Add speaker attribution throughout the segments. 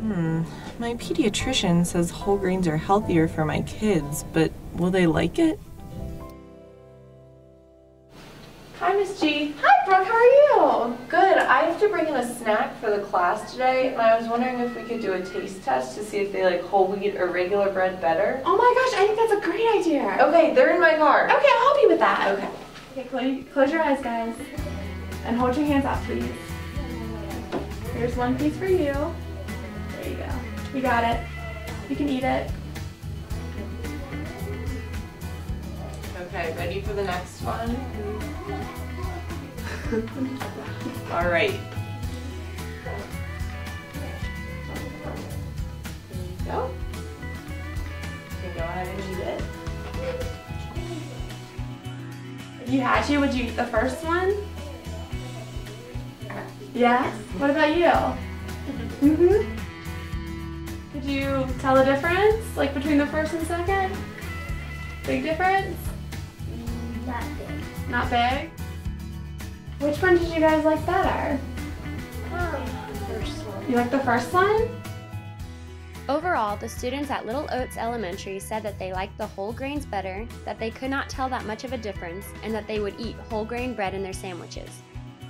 Speaker 1: My pediatrician says whole grains are healthier for my kids, but will they like it?
Speaker 2: Hi, Miss G.
Speaker 3: Hi, Brooke. How are you?
Speaker 2: Good. I have to bring in a snack for the class today, and I was wondering if we could do a taste test to see if they like whole wheat or regular bread better.
Speaker 3: Oh my gosh, I think that's a great idea.
Speaker 2: Okay, they're in my car.
Speaker 3: Okay, I'll help you with that.
Speaker 2: Okay.
Speaker 3: Okay, close your eyes, guys. And hold your hands out, please. Here's one piece for you. There you go. You got it. You can eat it.
Speaker 2: Okay, ready for the next one? All right. There you go. You can go ahead and eat it.
Speaker 3: If you had to, would you eat the first one? Yeah? What about you? Mm-hmm. Could you tell the difference, like between the first and second? Big difference?
Speaker 4: Not big.
Speaker 3: Not big? Which one did you guys like better?
Speaker 4: First one.
Speaker 3: You like the first one?
Speaker 5: Overall, the students at Little Oats Elementary said that they liked the whole grains better, that they could not tell that much of a difference, and that they would eat whole grain bread in their sandwiches.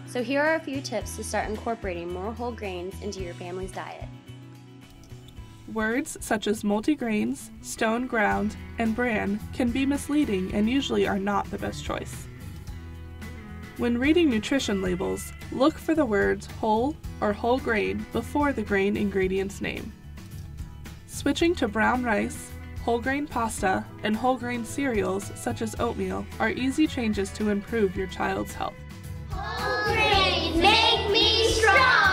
Speaker 5: So here are a few tips to start incorporating more whole grains into your family's diet.
Speaker 6: Words such as multigrains, stone ground, and bran can be misleading and usually are not the best choice. When reading nutrition labels, look for the words whole or whole grain before the grain ingredient's name. Switching to brown rice, whole grain pasta, and whole grain cereals such as oatmeal are easy changes to improve your child's health.
Speaker 4: Whole grains make me strong!